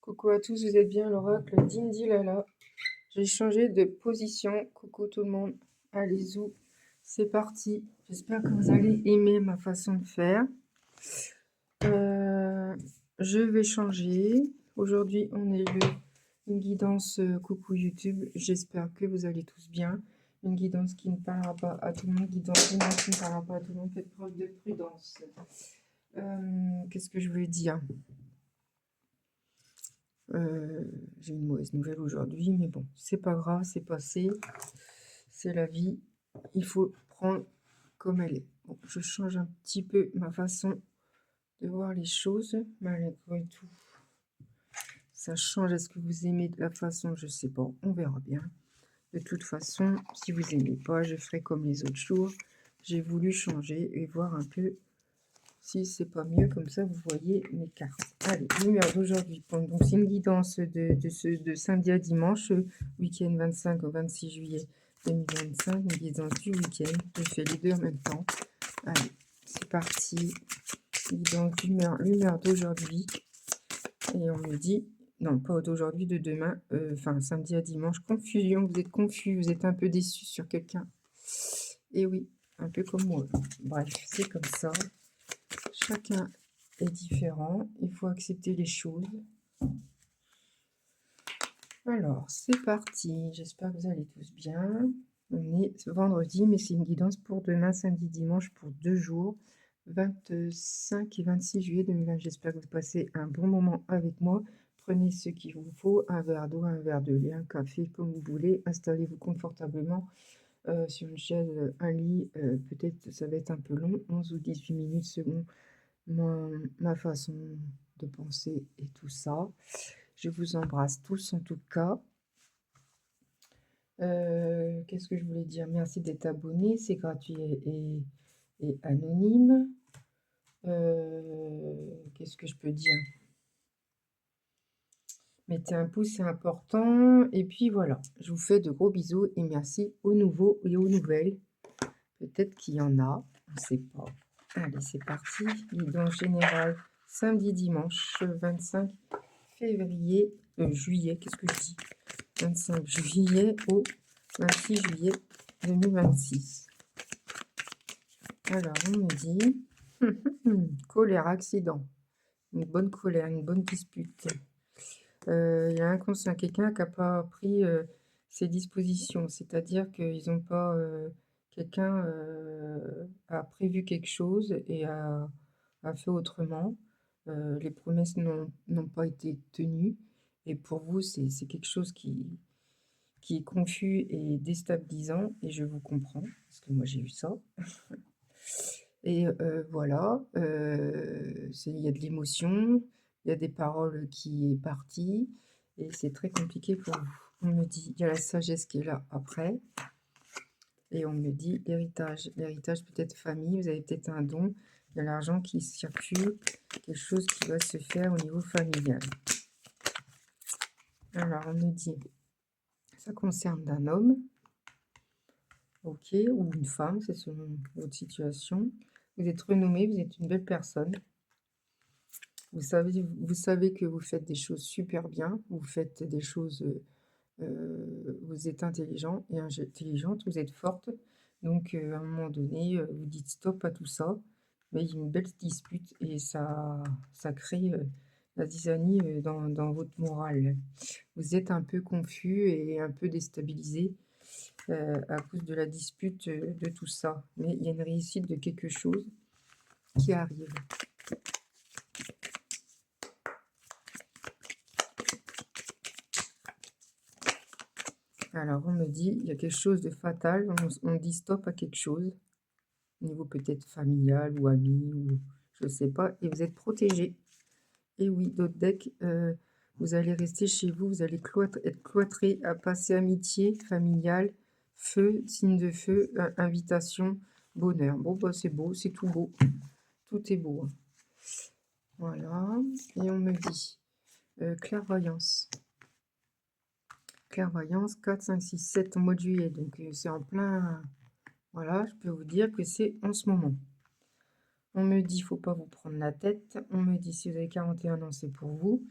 Coucou à tous, vous êtes bien à l'oracle d'Indy Lala. J'ai changé de position. Coucou tout le monde. Allez, zou, c'est parti. J'espère que vous allez aimer ma façon de faire. Je vais changer. Aujourd'hui, on est une guidance coucou YouTube. J'espère que vous allez tous bien. Une guidance qui ne parlera pas à tout le monde. Guidance qui ne parlera pas à tout le monde. Faites preuve de prudence. Qu'est-ce que je voulais dire? J'ai une mauvaise nouvelle aujourd'hui, mais bon, c'est pas grave, c'est passé, c'est la vie. Il faut prendre comme elle est. Bon, je change un petit peu ma façon de voir les choses, malgré tout. Ça change. Est-ce que vous aimez de la façon? Je sais pas, on verra bien. De toute façon, si vous aimez pas, je ferai comme les autres jours. J'ai voulu changer et voir un peu si c'est pas mieux, comme ça vous voyez mes cartes. Allez, lumière d'aujourd'hui. Donc c'est une guidance de samedi à dimanche, week-end 25 au 26 juillet 2025, une guidance du week-end. Je fais les deux en même temps. Allez, c'est parti. Guidance lumière d'aujourd'hui. Et on me dit, non pas d'aujourd'hui, de demain, enfin samedi à dimanche. Confusion, vous êtes confus, vous êtes un peu déçu sur quelqu'un. Et oui, un peu comme moi. Bref, c'est comme ça. Chacun est différent, il faut accepter les choses. Alors, c'est parti, j'espère que vous allez tous bien. On est vendredi, mais c'est une guidance pour demain, samedi, dimanche, pour 2 jours, 25 et 26 juillet 2020. J'espère que vous passez un bon moment avec moi. Prenez ce qu'il vous faut, un verre d'eau, un verre de lait, un café, comme vous voulez. Installez-vous confortablement sur une chaise, un lit. Peut-être ça va être un peu long, 11 ou 18 minutes selon ma façon de penser et tout ça. Je vous embrasse tous en tout cas. Qu'est-ce que je voulais dire? Merci d'être abonné, c'est gratuit et anonyme. Qu'est-ce que je peux dire? Mettez un pouce, c'est important. Et puis voilà, je vous fais de gros bisous et merci aux nouveaux et aux nouvelles. Peut-être qu'il y en a, on ne sait pas. Allez, c'est parti. Guidance générale, samedi, dimanche, 25 février, juillet, qu'est-ce que je dis? 25 juillet au 26 juillet 2026. Alors, on me dit colère, accident, une bonne colère, une bonne dispute. Il y a inconscient, quelqu'un qui n'a pas pris ses dispositions, c'est-à-dire qu'ils n'ont pas. Quelqu'un a prévu quelque chose et a fait autrement. Les promesses n'ont pas été tenues. Et pour vous, c'est quelque chose qui est confus et déstabilisant. Et je vous comprends, parce que moi j'ai eu ça. Et voilà, il y a de l'émotion, il y a des paroles qui est partie. Et c'est très compliqué pour vous. On me dit, il y a la sagesse qui est là après. Et on me dit l'héritage. L'héritage peut-être famille, vous avez peut-être un don. Il y a l'argent qui circule, quelque chose qui va se faire au niveau familial. Alors, on me dit, ça concerne d'un homme, ok, ou une femme, c'est selon votre situation. Vous êtes renommé, vous êtes une belle personne. Vous savez que vous faites des choses super bien, vous faites des choses, vous êtes intelligent et intelligente, vous êtes forte. Donc, à un moment donné, vous dites stop à tout ça. Mais il y a une belle dispute et ça crée la zizanie dans votre morale. Vous êtes un peu confus et un peu déstabilisé à cause de la dispute de tout ça. Mais il y a une réussite de quelque chose qui arrive. Alors, on me dit, il y a quelque chose de fatal, on dit stop à quelque chose, au niveau peut-être familial ou ami, ou je ne sais pas, et vous êtes protégé. Et oui, d'autres decks, vous allez rester chez vous, vous allez être cloîtré à passer amitié, familiale, feu, signe de feu, invitation, bonheur. Bon, bah, c'est beau, c'est tout beau. Tout est beau. Hein. Voilà. Et on me dit clairvoyance. Clairvoyance, 4, 5, 6, 7 au mois de juillet. Donc, c'est en plein. Voilà, je peux vous dire que c'est en ce moment. On me dit, faut pas vous prendre la tête. On me dit, si vous avez 41 ans, c'est pour vous.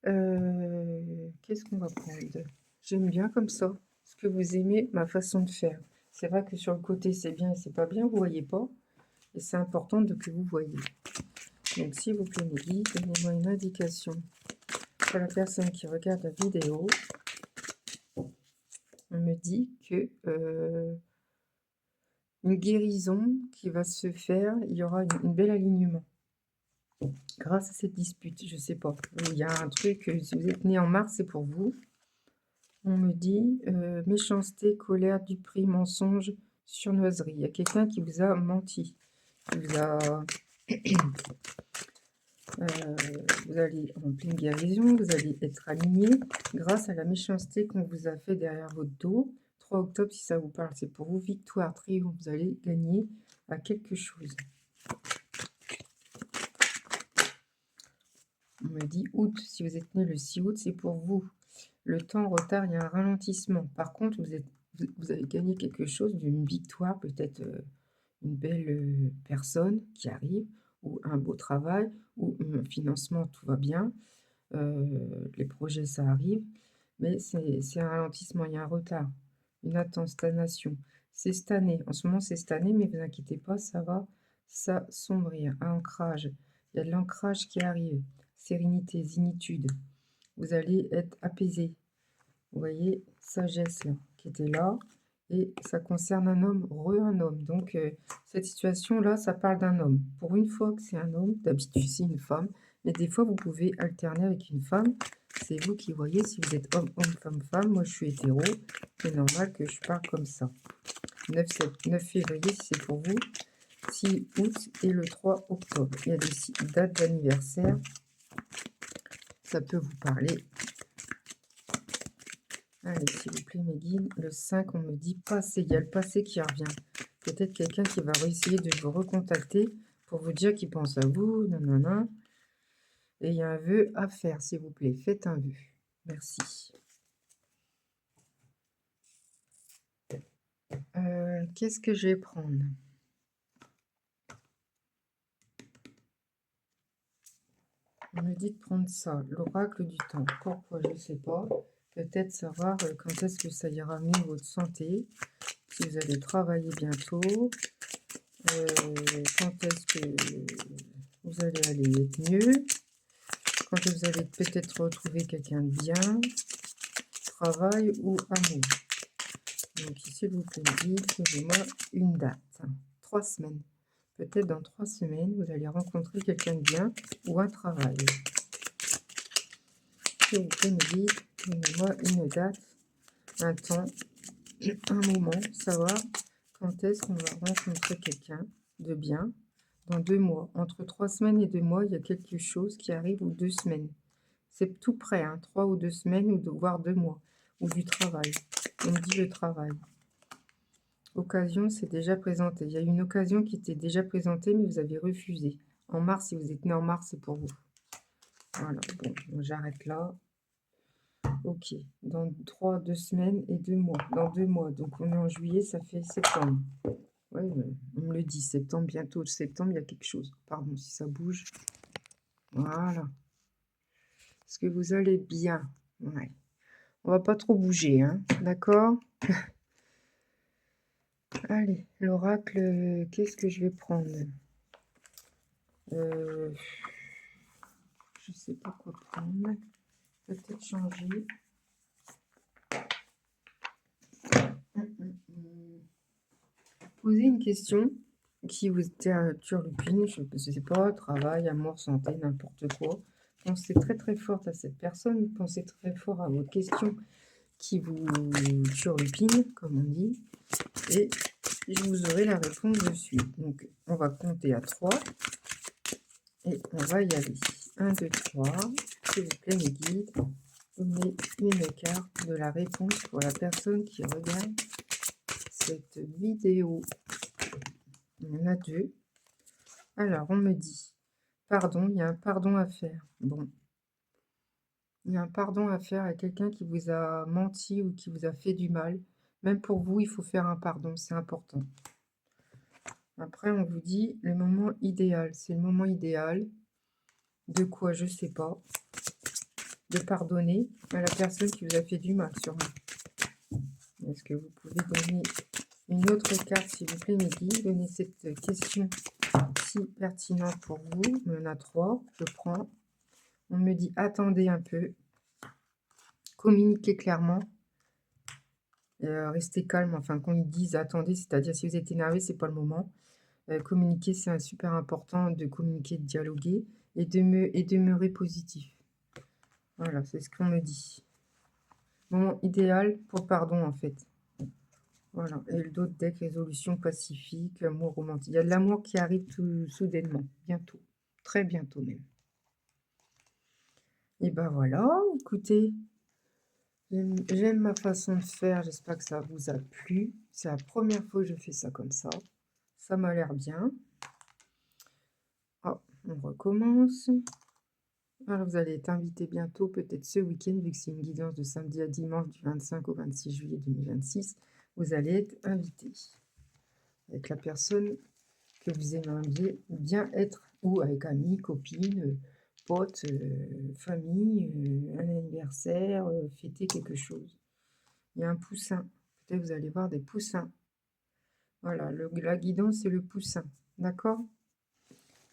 Qu'est-ce qu'on va prendre? J'aime bien comme ça. Est-ce que vous aimez ma façon de faire? C'est vrai que sur le côté, c'est bien et c'est pas bien, vous voyez pas. Et c'est important que vous voyez. Donc, s'il vous plaît, mes guides, donnez-moi une indication pour la personne qui regarde la vidéo. On me dit que une guérison qui va se faire, il y aura un bel alignement. Grâce à cette dispute, je sais pas. Il y a un truc, si vous êtes né en mars, c'est pour vous. On me dit méchanceté, colère, duperie, mensonge, surnoiserie. Il y a quelqu'un qui vous a menti. Qui vous a... vous allez en pleine guérison, vous allez être aligné grâce à la méchanceté qu'on vous a fait derrière votre dos. 3 octobre, si ça vous parle, c'est pour vous. Victoire, triomphe, vous allez gagner à quelque chose. On me dit août, si vous êtes né le 6 août, c'est pour vous. Le temps en retard, il y a un ralentissement. Par contre, vous avez gagné quelque chose d'une victoire, peut-être une belle personne qui arrive, ou un beau travail, ou un financement, tout va bien. Les projets, ça arrive, mais c'est un ralentissement, il y a un retard, une attente, stagnation. C'est cette année, en ce moment c'est cette année, mais vous inquiétez pas, ça va s'assombrir. Un ancrage, il y a de l'ancrage qui arrive, sérénité, zénitude. Vous allez être apaisé. Vous voyez, sagesse là, qui était là, et ça concerne un homme, un homme. Donc, cette situation-là, ça parle d'un homme. Pour une fois que c'est un homme, d'habitude c'est une femme, mais des fois vous pouvez alterner avec une femme. C'est vous qui voyez si vous êtes homme, homme, femme, femme. Moi, je suis hétéro. C'est normal que je parle comme ça. 9 février, si c'est pour vous. 6 août et le 3 octobre. Il y a des dates d'anniversaire. Ça peut vous parler. Allez, s'il vous plaît, mes guides. Le 5, on me dit passé. Il y a le passé qui revient. Peut-être quelqu'un qui va essayer de vous recontacter pour vous dire qu'il pense à vous. Nanana. Et il y a un vœu à faire, s'il vous plaît. Faites un vœu. Merci. Qu'est-ce que je vais prendre? On me dit de prendre ça. L'oracle du temps. Pourquoi? Je ne sais pas. Peut-être savoir quand est-ce que ça ira mieux votre santé. Si vous allez travailler bientôt. Quand est-ce que vous allez aller être mieux. Quand vous allez peut-être retrouver quelqu'un de bien. Travail ou amour. Donc, s'il vous plaît, donnez-moi une date. 3 semaines. Peut-être dans 3 semaines, vous allez rencontrer quelqu'un de bien ou un travail. S'il vous plaît, donnez-moi une date, un temps, un moment, savoir quand est-ce qu'on va rencontrer quelqu'un de bien. Dans 2 mois. Entre 3 semaines et 2 mois, il y a quelque chose qui arrive, ou 2 semaines. C'est tout près, hein, 3 ou 2 semaines, ou voire 2 mois. Ou du travail. On me dit le travail. Occasion s'est déjà présentée. Il y a une occasion qui était déjà présentée, mais vous avez refusé. En mars, si vous êtes né en mars, c'est pour vous. Voilà, bon, j'arrête là. Ok, dans 2 semaines et 2 mois. Dans 2 mois, donc on est en juillet, ça fait septembre. Oui, on me le dit, septembre, bientôt septembre, il y a quelque chose. Pardon si ça bouge. Voilà. Est-ce que vous allez bien? Ouais. On va pas trop bouger, hein, d'accord? Allez, l'oracle, qu'est-ce que je vais prendre? Je sais pas quoi prendre. Peut-être changer. Posez une question qui vous turlupine, je ne sais pas, travail, amour, santé, n'importe quoi. Pensez très très fort à cette personne, pensez très fort à votre question qui vous turlupine, comme on dit, et vous aurez la réponse de suite. Donc, on va compter à 3 et on va y aller. 1, 2, 3. S'il vous plaît, mes guides, donnez une carte de la réponse pour la personne qui regarde cette vidéo. Il y en a 2. Alors, on me dit, pardon, il y a un pardon à faire. Bon, il y a un pardon à faire à quelqu'un qui vous a menti ou qui vous a fait du mal. Même pour vous, il faut faire un pardon, c'est important. Après, on vous dit le moment idéal. C'est le moment idéal. De quoi, je ne sais pas. de pardonner à la personne qui vous a fait du mal, sûrement. Est-ce que vous pouvez donner une autre carte, s'il vous plaît, mes guides? Donnez cette question si pertinente pour vous. Il y en a 3, je prends. On me dit, attendez un peu. Communiquez clairement. Restez calme. Enfin, quand ils disent attendez, c'est-à-dire si vous êtes énervé, c'est pas le moment. Communiquer, c'est super important de communiquer, de dialoguer et de demeurer positif. Voilà, c'est ce qu'on me dit. Moment idéal pour pardon, en fait. Voilà, et le d'autres deck, résolution pacifique, amour romantique. Il y a de l'amour qui arrive tout soudainement, bientôt, très bientôt même. Et ben voilà, écoutez, j'aime ma façon de faire, j'espère que ça vous a plu. C'est la première fois que je fais ça comme ça. Ça m'a l'air bien. Oh, on recommence. Alors, vous allez être invité bientôt, peut-être ce week-end, vu que c'est une guidance de samedi à dimanche du 25 au 26 juillet 2026. Vous allez être invité avec la personne que vous aimeriez bien être, ou avec amis, copines, potes, famille, un anniversaire, fêter quelque chose. Il y a un poussin. Peut-être vous allez voir des poussins. Voilà, la guidance, c'est le poussin. D'accord?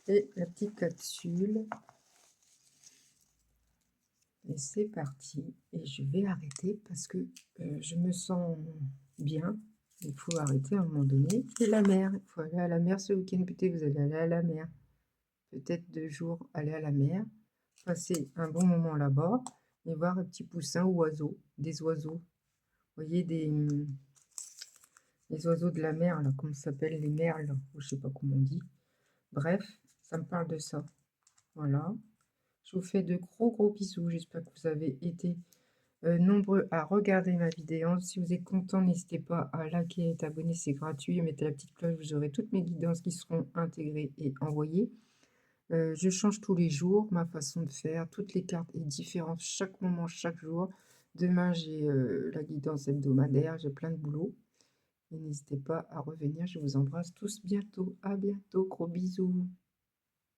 Et la petite capsule. Et c'est parti. Et je vais arrêter parce que je me sens bien. Il faut arrêter à un moment donné. Et la mer. Il faut aller à la mer ce week-end. Peut-être vous allez aller à la mer. Peut-être 2 jours, aller à la mer. Passer un bon moment là-bas. Et voir un petit poussin ou oiseaux. Des oiseaux. Vous voyez, les oiseaux de la mer, là, comment ça s'appelle? Les merles. Ou je sais pas comment on dit. Bref, ça me parle de ça. Voilà. Je vous fais de gros bisous. J'espère que vous avez été nombreux à regarder ma vidéo. Si vous êtes content, n'hésitez pas à liker et être abonné, c'est gratuit. Mettez la petite cloche, vous aurez toutes mes guidances qui seront intégrées et envoyées. Je change tous les jours ma façon de faire. Toutes les cartes est différente chaque moment, chaque jour. Demain, j'ai la guidance hebdomadaire. J'ai plein de boulot. Et n'hésitez pas à revenir. Je vous embrasse tous bientôt. À bientôt. Gros bisous.